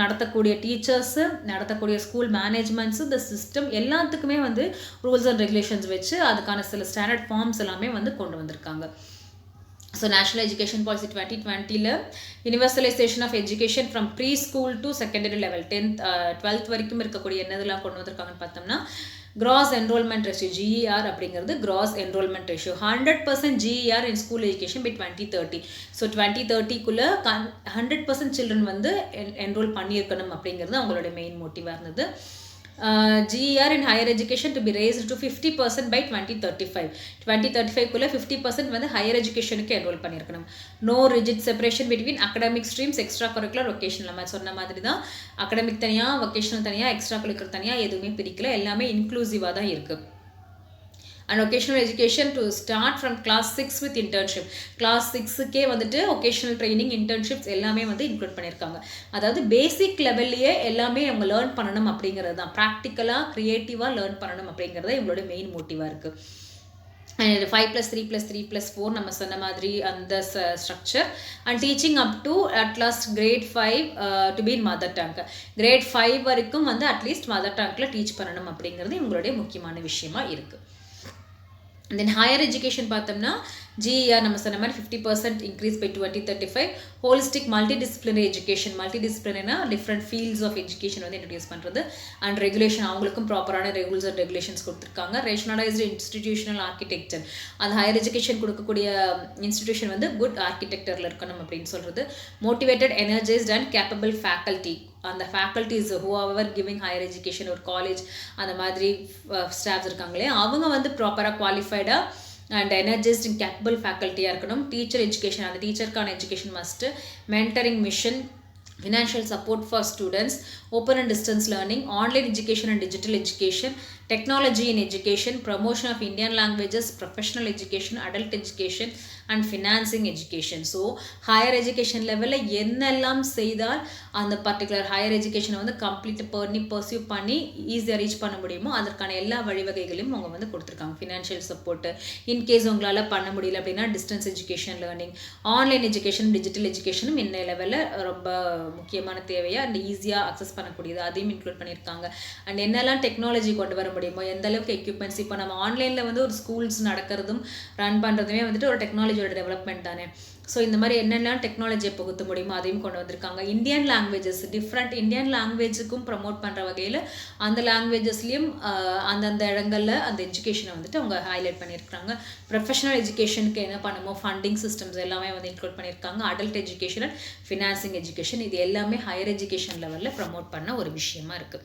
நடத்தக்கூடிய டீச்சர்ஸு, நடத்தக்கூடிய ஸ்கூல் மேனேஜ்மெண்ட்ஸு, இந்த சிஸ்டம் எல்லாத்துக்குமே வந்து ரூல்ஸ் அண்ட் ரெகுலேஷன்ஸ் வச்சு அதுக்கான சில ஸ்டாண்டர்ட் ஃபார்ம்ஸ் எல்லாமே வந்து கொண்டு வந்திருக்காங்க. So national education policy 2020 universalization of education from preschool to secondary level 12th வரைக்கும் இருக்கக்கூடிய என்னதெல்லாம் கொண்டு வந்திருக்காங்கன்னு பார்த்தோம்னா, gross enrollment ratio GER அப்படிங்கிறது gross enrollment ratio 100% GER in school education by 2030. ஸோ 2030க்குள்ள 100% children வந்து enroll பண்ணியிருக்கணும் அப்படிங்கிறது அவங்களோட மெயின் மோட்டிவாக இருந்தது. GER in higher education to be raised to 50% by 2035. 2035க்குள்ள 50% வந்து ஹையர் எஜுகேஷனுக்கு என்ரோல் பண்ணியிருக்கணும். No rigid separation between academic streams, extra curricular, vocational. நம்ம சொன்ன மாதிரி தான் அகடமிக் தனியாக, வொகேஷனல் தனியாக, எக்ஸ்ட்ரா கரிக்குலர் தனியாக எதுவுமே பிரிக்கல, எல்லாமே இன்க்ளூசிவாக தான் இருக்குது. And vocational education to start from class 6 with internship. Class 6க்கே வந்துட்டு ஒகேஷனல் ட்ரைனிங், இன்டர்ன்ஷிப்ஸ் எல்லாமே வந்து இன்க்ளூட் பண்ணியிருக்காங்க. அதாவது பேசிக் லெவல்லையே எல்லாமே அவங்க லேர்ன் பண்ணணும் அப்படிங்கிறது தான், ப்ராக்டிக்கலாக க்ரியேட்டிவாக லேர்ன் பண்ணணும் அப்படிங்கிறது இவங்களோட மெயின் மோட்டிவாக இருக்குது. அண்ட் 5+3+3+4 நம்ம சொன்ன மாதிரி அந்த structure. And teaching up to at least grade 5 to be in mother tongue. Grade 5 வரைக்கும் வந்து அட்லீஸ்ட் மதர் டங்கில் டீச் பண்ணணும் அப்படிங்கிறது இவங்களுடைய முக்கியமான விஷயமா இருக்குது. தென் ஹையர் எஜுகேஷன் பார்த்தோம்னா GER நம்ம சொன்ன மாதிரி 50% increase by 2035. Holistic multidisciplinary education, மல்டிடிசிப்ளினா டிஃப்ரெண்ட் ஃபீல்ட்ஸ் ஆஃப் எஜுகேஷன் வந்து இன்ட்ரடியூஸ் பண்ணுறது. அண்ட் ரெகுலேஷன், அவங்களுக்கும் ப்ராப்பரான ரூல்ஸ் அண்ட் ரெகுலேஷன்ஸ் கொடுத்துருக்காங்க. ரேஷனலைஸ்டு இன்ஸ்டிடியூஷனல் ஆர்கிடெக்சர், அந்த ஹையர் எஜுகேஷன் கொடுக்கக்கூடிய இன்ஸ்டிடியூஷன் வந்து குட் ஆர்கிடெக்டரில் இருக்கணும் அப்படின்னு சொல்கிறது. Motivated, energised and capable faculty, அந்த faculties who are giving higher education, ஒரு காலேஜ் அந்த மாதிரி ஸ்டாஃப்ஸ் இருக்காங்களே அவங்க வந்து ப்ராப்பராக குவாலிஃபைடாக அண்ட் எனர்ஜைஸ்ட் அண்ட் கேப்பபிள் ஃபேக்கல்ட்டியாக இருக்கணும். டீச்சர் எஜுகேஷன், அந்த டீச்சருக்கான education must. Mentoring mission, financial support for students, open and distance learning, online education and digital education, technology in education, promotion of Indian languages, professional education, adult education and financing education. So higher education level என்னெல்லாம் செய்தால் அந்த particular higher எஜுகேஷனை வந்து complete பண்ணி pursue பண்ணி ஈஸியாக reach பண்ண முடியுமோ அதற்கான எல்லா வழிவகைகளையும் அவங்க வந்து கொடுத்துருக்காங்க. ஃபினான்ஷியல் சப்போர்ட்டு, இன்கேஸ் உங்களால் பண்ண முடியல அப்படின்னா distance education learning, online education, digital எஜுகேஷனும் இந்த லெவலில் ரொம்ப முக்கியமான தேவையாக அண்ட் ஈஸியாக அக்சஸ் பண்ணக்கூடியது, அதையும் இன்க்ளூட் பண்ணியிருக்காங்க. அண்ட் என்னெல்லாம் டெக்னாலஜி கொண்டு வர முடியுமோ, எந்த அளவுக்கு எக்யூப்மெண்ட்ஸ், இப்போ நம்ம ஆன்லைனில் வந்து ஒரு ஸ்கூல்ஸ் நடக்கிறதும் ரன் பண்ணுறதுமே வந்துட்டு ஒரு டெக்னாலஜியோட டெவலப்மெண்ட் தானே. ஸோ இந்த மாதிரி என்னெல்லாம் டெக்னாலஜியை புகுத்த முடியுமோ அதையும் கொண்டு வந்திருக்காங்க. இந்தியன் லாங்குவேஜஸ், டிஃப்ரெண்ட் இந்தியன் லாங்குவேஜுக்கும் ப்ரமோட் பண்ணுற வகையில் அந்த லாங்குவேஜஸ்லேயும் அந்தந்த இடங்களில் அந்த எஜுகேஷனை வந்துட்டு அவங்க ஹைலைட் பண்ணியிருக்காங்க. ப்ரொஃபஷனல் எஜுகேஷனுக்கு என்ன பண்ணுமோ ஃபண்டிங் சிஸ்டம்ஸ் எல்லாமே வந்து இன்க்ளூட் பண்ணியிருக்காங்க. Adult education and financing education, இது எல்லாமே ஹையர் எஜுகேஷன் லெவலில் ப்ரமோட் பண்ண ஒரு விஷயமா இருக்குது.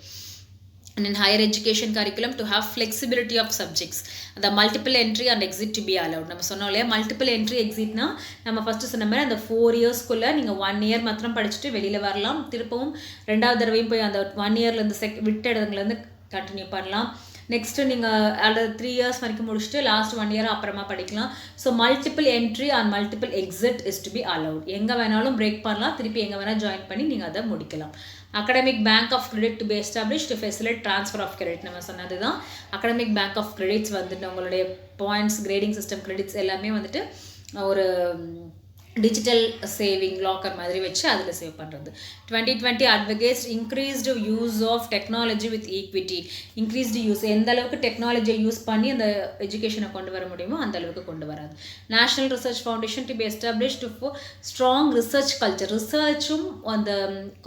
And in higher education curriculum to have flexibility of subjects, the multiple entry and exit to be allowed. நம்ம சொன்னோம் இல்லையா, மல்டிபிள் என்ட்ரி எக்ஸிட்னா நம்ம ஃபஸ்ட்டு சொன்ன மாதிரி அந்த 4 இயர்ஸ்க்குள்ளே நீங்கள் 1 இயர் மாத்திரம் படிச்சுட்டு வெளியில் வரலாம். திருப்பவும் 2வது தடவையும் போய் அந்த 1 இயர்லேருந்து விட்ட இடத்துலேருந்து கண்டினியூ பண்ணலாம். நெக்ஸ்ட்டு நீங்கள் அதில் 3 இயர்ஸ் வரைக்கும் முடிச்சுட்டு லாஸ்ட் 1 இயர் அப்புறமா படிக்கலாம். So multiple entry or multiple exit is to be allowed. எங்கே வேணாலும் பிரேக் பண்ணலாம், திருப்பி எங்கே வேணால் ஜாயின் பண்ணி நீங்கள் அதை முடிக்கலாம். Academic bank of credit to be establish to facilitate transfer of credit, நம்ம சொன்னது தான். அகடமிக் பேங்க் ஆஃப் கிரெடிட்ஸ் வந்துட்டு உங்களுடைய பாயிண்ட்ஸ், கிரேடிங் சிஸ்டம், கிரெடிட்ஸ் எல்லாமே வந்துட்டு ஒரு டிஜிட்டல் சேவிங் லாக்கர் மாதிரி வச்சு அதில் சேவ் பண்ணுறது. 2020 advocates increased use of technology with equity. Increased use, எந்த அளவுக்கு டெக்னாலஜியை யூஸ் பண்ணி அந்த எஜுகேஷனை கொண்டு வர முடியுமோ அந்த அளவுக்கு கொண்டு வராது. National research foundation to be established for strong research culture. ரிசர்ச்சும் அந்த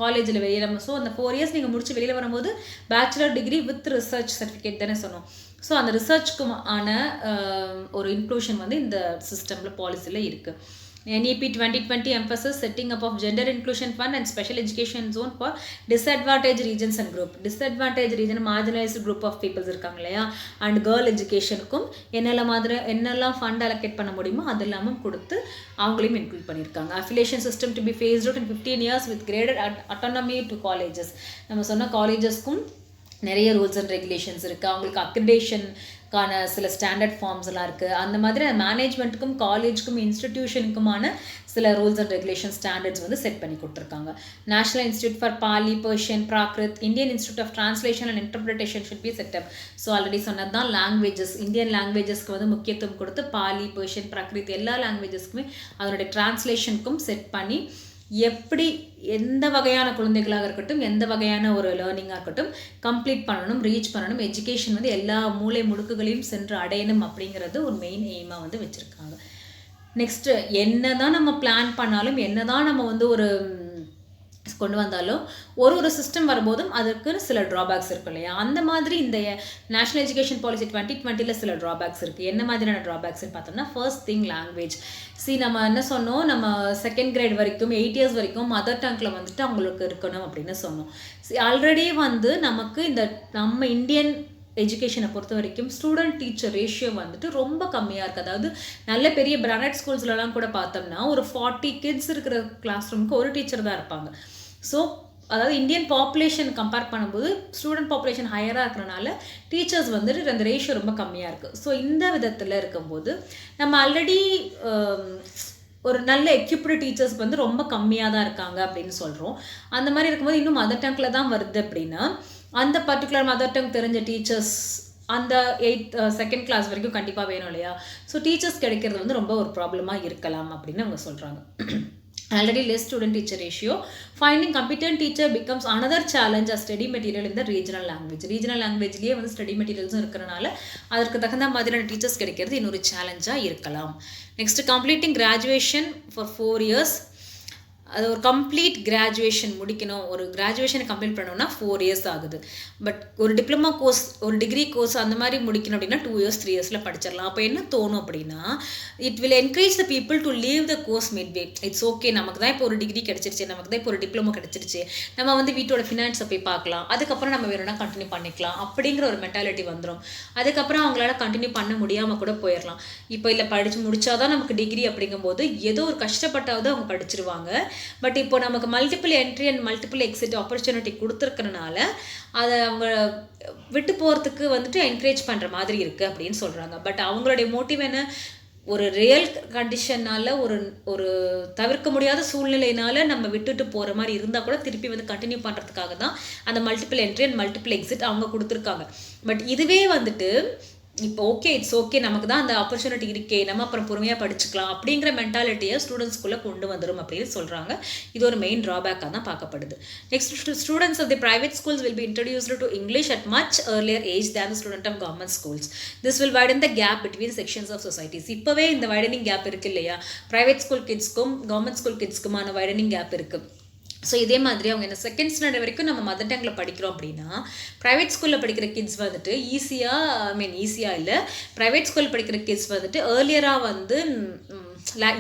காலேஜில் வெளியில், ஸோ அந்த 4 இயர்ஸ் நீங்கள் முடிச்சு வெளியில் வரும்போது bachelor degree with research certificate தானே சொன்னோம். ஸோ அந்த ரிசர்ச்சுக்குமான ஒரு இன்க்ளூஷன் வந்து இந்த சிஸ்டமில் பாலிசியில் இருக்குது. NEP 2020 emphasis setting up of gender inclusion fund and special education zone for disadvantaged regions and group. Disadvantaged region, marginalized group of peoples இருக்காங்க இல்லையா, அண்ட் கேர்ள் எஜுகேஷனுக்கும் என்னெல்லாம் ஃபண்ட் அலோகேட் பண்ண முடியுமோ அது எல்லாமும் கொடுத்து அவங்களையும் இன்க்ளூட் பண்ணியிருக்காங்க. Affiliation system to be phased out in 15 years with graded autonomy to colleges. நம்ம சொன்ன காலேஜஸ்க்கும் நிறைய ரூல்ஸ் அண்ட் ரெகுலேஷன்ஸ் இருக்குது. அவங்களுக்கு அக்ரிடேஷனுக்கான சில ஸ்டாண்டர்ட் ஃபார்ம்ஸ் எல்லாம் இருக்குது. அந்த மாதிரி மேனேஜ்மெண்ட்டுக்கும் காலேஜுக்கும் இன்ஸ்டிடியூஷனுக்குமான சில ரூல்ஸ் அண்ட் ரெகுலேஷன் ஸ்டாண்டர்ட்ஸ் வந்து செட் பண்ணி கொடுத்துருக்காங்க. National institute for Pali, Persian, Prakrit, Indian institute of translation and interpretation should be setup. So already சொன்னது தான், லாங்குவேஜஸ், இந்தியன் லாங்குவேஜஸ்க்கு வந்து முக்கியத்துவம் கொடுத்து பாலி, பெர்ஷியன், பிராக்ரித் எல்லா லாங்குவேஜஸ்க்குமே அதனுடைய ட்ரான்ஸ்லேஷனுக்கும் செட் பண்ணி எப்படி எந்த வகையான குழந்தைகளாக இருக்கட்டும், எந்த வகையான ஒரு லேர்னிங்காக இருக்கட்டும் கம்ப்ளீட் பண்ணணும், ரீச் பண்ணணும். எஜுகேஷன் வந்து எல்லா மூலை முடுக்குகளையும் சென்று அடையணும் அப்படிங்கிறது ஒரு மெயின் எய்மாக வந்து வச்சுருக்காங்க. நெக்ஸ்ட்டு என்ன தான் நம்ம பிளான் பண்ணாலும், என்ன தான் நம்ம வந்து ஒரு கொண்டு வந்தாலும் ஒரு சிஸ்டம் வரும்போதும் அதற்கு சில ட்ராபேக்ஸ் இருக்கும் இல்லையா. அந்த மாதிரி இந்த நேஷனல் எஜுகேஷன் பாலிசி 2020 சில ட்ராபேக்ஸ் இருக்குது. என்ன மாதிரியான ட்ராபேக்ஸ்ன்னு பார்த்தோம்னா, ஃபர்ஸ்ட் திங் லாங்குவேஜ். நம்ம என்ன சொன்னோம், நம்ம 2nd கிரேட் வரைக்கும் 8 years வரைக்கும் மதர் டங்கில் வந்துட்டு அவங்களுக்கு இருக்கணும் அப்படின்னு சொன்னோம். ஆல்ரெடி வந்து நமக்கு நம்ம இந்தியன் எஜுகேஷனை பொறுத்த வரைக்கும் ஸ்டூடெண்ட் டீச்சர் ரேஷியோ வந்துட்டு ரொம்ப கம்மியாக இருக்குது. அதாவது நல்ல பெரிய பிராண்டட் ஸ்கூல்ஸ்லலாம் கூட பார்த்தோம்னா ஒரு 40 kids இருக்கிற கிளாஸ் ரூமுக்கு ஒரு டீச்சர் தான் இருப்பாங்க. ஸோ அதாவது இந்தியன் பாப்புலேஷன் கம்பேர் பண்ணும்போது ஸ்டூடெண்ட் பாப்புலேஷன் ஹையராக இருக்கிறனால டீச்சர்ஸ் வந்துட்டு அந்த ரேஷியோ ரொம்ப கம்மியாக இருக்குது. ஸோ இந்த விதத்தில் இருக்கும்போது நம்ம ஆல்ரெடி ஒரு நல்ல எக்யூப்டு டீச்சர்ஸ் வந்து ரொம்ப கம்மியாக தான் இருக்காங்க அப்படின்னு சொல்கிறோம். அந்த மாதிரி இருக்கும்போது இன்னும் மதர் டங்கில் தான் வருது அப்படின்னா அந்த பர்டிகுலர் மதர் டங் தெரிஞ்ச டீச்சர்ஸ் அந்த 2nd class வரைக்கும் கண்டிப்பாக வேணும் இல்லையா. ஸோ டீச்சர்ஸ் கிடைக்கிறது வந்து ரொம்ப ஒரு ப்ராப்ளமாக இருக்கலாம் அப்படின்னு அவங்க சொல்கிறாங்க. already less student teacher ratio. Finding competent teacher becomes another challenge as study material in the regional language liye வந்து study materials இருக்கறனால அதற்கு தகுந்த மாதிரியான டீச்சர்ஸ் கிடைக்கிறது இன்னொரு சேலஞ்சா இருக்கலாம். Next, completing graduation for 4 years. அது ஒரு கம்ப்ளீட் கிராஜுவேஷன் முடிக்கணும், ஒரு கிராஜுவேஷனை கம்ப்ளீட் பண்ணணும்னா 4 இயர்ஸ் ஆகுது. பட் ஒரு டிப்ளமா கோர்ஸ், ஒரு டிகிரி கோர்ஸ் அந்த மாதிரி முடிக்கணும் அப்படின்னா 2 இயர்ஸ் 3 இயர்ஸில் படிச்சிடலாம். அப்போ என்ன தோணும் அப்படின்னா, it will encourage the people to leave the course Midway. It's okay, நமக்கு தான் இப்போ ஒரு டிகிரி கிடச்சிருச்சு, நமக்கு தான் இப்போ ஒரு டிப்ளமோ கிடச்சிருச்சு, நம்ம வந்து வீட்டோட ஃபினான்ஸை போய் பார்க்கலாம், அதுக்கப்புறம் நம்ம வேணும்னா கண்டினியூ பண்ணிக்கலாம் அப்படிங்கிற ஒரு மென்டாலிட்டி வந்துடும். அதுக்கப்புறம் அவங்களால கண்டினியூ பண்ண முடியாமல் கூட போயிடலாம். இப்போ இல்லை படித்து முடிச்சாதான் நமக்கு டிகிரி அப்படிங்கும்போது ஏதோ ஒரு கஷ்டப்பட்டாவது அவங்க படிச்சிருவாங்க. பட் இப்போ நமக்கு multiple entry and multiple exit opportunity கொடுத்துருக்கறனால அதை அவங்க விட்டு போகிறதுக்கு வந்துட்டு என்கரேஜ் பண்ணுற மாதிரி இருக்குது அப்படின்னு சொல்கிறாங்க. பட் அவங்களுடைய மோட்டிவ் என்ன, ஒரு ரியல் கண்டிஷனால், ஒரு தவிர்க்க முடியாத சூழ்நிலையினால நம்ம விட்டுட்டு போகிற மாதிரி இருந்தால் கூட திருப்பி வந்து கண்டினியூ பண்ணுறதுக்காக தான் அந்த multiple entry and multiple exit அவங்க கொடுத்துருக்காங்க. பட் இதுவே வந்துட்டு இப்போ ஓகே, இட்ஸ் ஓகே, நமக்கு தான் அந்த ஆப்பர்ச்சுனிட்டி இருக்கே, நம்ம அப்புறம் பொறுமையாக படிச்சுக்கலாம் அப்படிங்கிற மென்டாலிட்டியை ஸ்டூடெண்ட்ஸ்குள்ளே கொண்டு வந்துடும் அப்படின்னு சொல்கிறாங்க. இது ஒரு மெயின் ட்ராபேக்காக தான் பார்க்கப்படுது. Next, students of the private schools will be introduced to English at much earlier age than the student of government schools. This will widen the gap between sections of societies. இப்போவே இந்த widening gap இருக்குது இல்லையா, private school கிட்ஸ்க்கும் government school கிட்ஸ்க்குமான widening gap இருக்குது. So இதே மாதிரி அவங்க என்ன செகண்ட் ஸ்டாண்டர்ட் வரைக்கும் நம்ம மதர் டங்கில் படிக்கிறோம் அப்படின்னா, ப்ரைவேட் ஸ்கூலில் படிக்கிற கிட்ஸ் வந்துட்டு ஈஸியாக இல்லை, ப்ரைவேட் ஸ்கூலில் படிக்கிற கிட்ஸ் வந்துட்டு ஏர்லியராக வந்து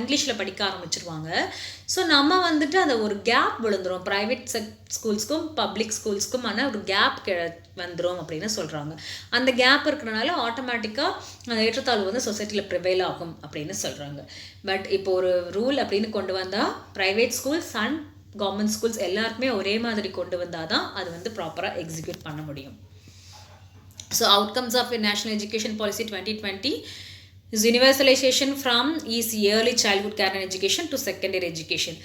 இங்கிலீஷில் படிக்க ஆரம்பிச்சிருவாங்க. ஸோ நம்ம வந்துட்டு அந்த ஒரு கேப் விழுந்துடும், ப்ரைவேட் ஸ்கூல்ஸ்க்கும் பப்ளிக் ஸ்கூல்ஸ்க்குமான ஒரு கேப் வந்துடும் அப்படின்னு சொல்கிறாங்க. அந்த கேப் இருக்கிறனால ஆட்டோமேட்டிக்காக அந்த ஏற்றத்தாழ்வு வந்து சொசைட்டியில் ப்ரிவைல் ஆகும் அப்படின்னு சொல்கிறாங்க. பட் இப்போ ஒரு ரூல் அப்படின்னு கொண்டு வந்தால் private schools and government schools எல்லாருக்குமே ஒரே மாதிரி கொண்டு வந்தால் தான் அது வந்து ப்ராப்பராக எக்ஸிக்யூட் பண்ண முடியும். So outcomes of national education policy 2020 is universalization from early childhood care and education to secondary education.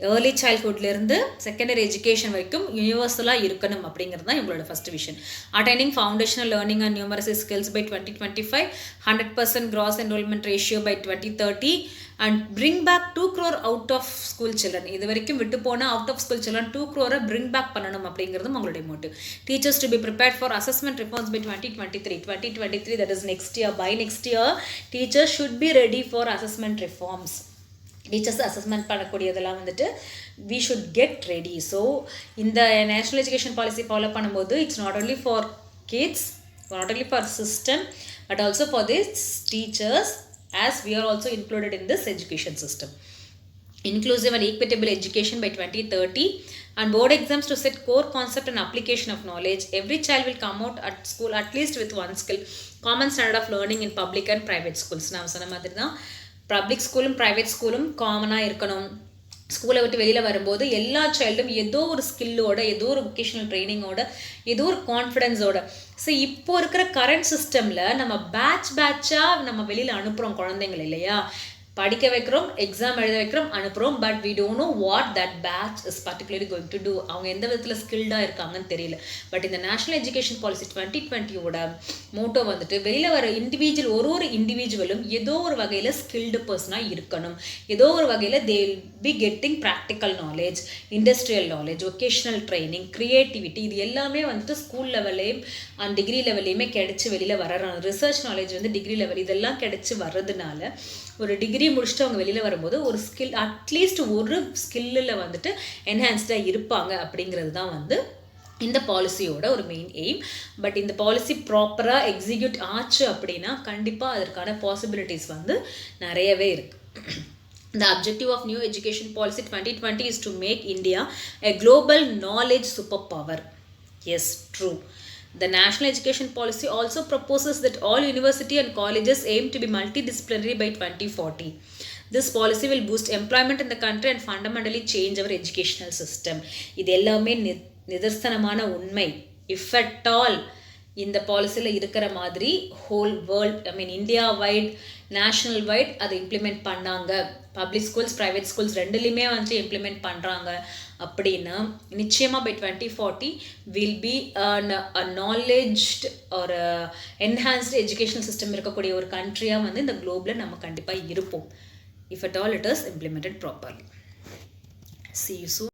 Early சைல்ட்ஹுட்லேருந்து செகண்டரி எஜுகேஷன் வரைக்கும் யூனிவர்சலாக இருக்கணும் அப்படிங்கிறது தான் இவங்களோட first vision. Attaining foundational learning and numeracy skills by 2025, 100% gross enrollment ratio by 2030 and bring back 2 crore out of school children. இது வரைக்கும் விட்டு போனால் out of school children 2 crore bring back பண்ணணும் அப்படிங்கிறதும் அவங்களுடைய motive. Teachers to be prepared for assessment reforms by 2023, that is next year. By next year, teachers should be ready for assessment reforms. Teachers assessment பண்ணக்கூடியதெல்லாம் வந்துட்டு we should get ready. So இந்த national education policy follow பண்ணும்போது it's not only for kids, not only for system, but also for this teachers, as we are also included in this education system. Inclusive and equitable education by 2030 and board exams to set core concept and application of knowledge. Every child will come out at school at least with one skill. Common standard of learning in public and private schools. நான் சொன்ன மாதிரி தான் public ஸ்கூலும் private ஸ்கூலும் காமனாக இருக்கணும். ஸ்கூலை விட்டு வெளியில் வரும்போது எல்லா சைல்டும் ஏதோ ஒரு ஸ்கில்லோட, ஏதோ ஒரு வொகேஷனல் ட்ரைனிங்கோட, ஏதோ ஒரு கான்ஃபிடென்ஸோட. ஸோ இப்போ இருக்கிற கரண்ட் சிஸ்டமில் நம்ம பேட்சாக நம்ம வெளியில் அனுப்புகிறோம் குழந்தைங்கள் இல்லையா, படிக்க வைக்கிறோம், எக்ஸாம் எழுத வைக்கிறோம், அனுப்புகிறோம். But we don't know what that batch is particularly going to do. அவங்க எந்த விதத்தில் ஸ்கில்டாக இருக்காங்கன்னு தெரியல. பட் இந்த நேஷனல் எஜுகேஷன் பாலிசி 2020யோட மோட்டோ வந்துட்டு வெளியில் வர ஒரு இண்டிவிஜுவலும் ஏதோ ஒரு வகையில் ஸ்கில்டு பர்சனாக இருக்கணும். ஏதோ ஒரு வகையில் they will be getting practical knowledge, industrial knowledge, vocational training, creativity, இது எல்லாமே வந்துட்டு ஸ்கூல் லெவல்லையும் அண்ட் டிகிரி லெவல்லையுமே கிடைச்சி வெளியில் வர்றாங்க. ரிசர்ச் நாலேஜ் வந்து டிகிரி லெவல் இதெல்லாம் கிடைச்சி வர்றதுனால ஒரு டிகிரி முடிச்சுட்டு அவங்க வெளியில் வரும்போது ஒரு ஸ்கில், அட்லீஸ்ட் ஒரு ஸ்கில்லில் வந்துட்டு என்ஹான்ஸ்டாக இருப்பாங்க அப்படிங்கிறது தான் வந்து இந்த பாலிசியோட ஒரு மெயின் எய்ம். பட் இந்த பாலிசி ப்ராப்பராக எக்ஸிக்யூட் ஆச்சு அப்படின்னா கண்டிப்பாக அதற்கான பாசிபிலிட்டிஸ் வந்து நிறையவே இருக்குது. The objective of new education policy 2020 is to make India a global knowledge superpower. Yes, true. The National Education Policy also proposes that all university and colleges aim to be multidisciplinary by 2040. This policy will boost employment in the country and fundamentally change our educational system. இது எல்லாமே நிதர்சனமான உண்மை. If at all இந்த பாலிசியில் இருக்கிற மாதிரி whole world, India wide, national wide அதை implement பண்ணாங்க, பப்ளிக் ஸ்கூல்ஸ் ப்ரைவேட் ஸ்கூல்ஸ் ரெண்டுலேயுமே வந்து இம்ப்ளிமெண்ட் பண்ணுறாங்க அப்படின்னா நிச்சயமாக by 2040 will be a knowledged ஒரு என்ஹான்ஸ்டு எஜுகேஷனல் சிஸ்டம் இருக்கக்கூடிய ஒரு கண்ட்ரியாக வந்து இந்த குளோபில் நம்ம கண்டிப்பாக இருப்போம். If at all it is implemented properly. See you soon.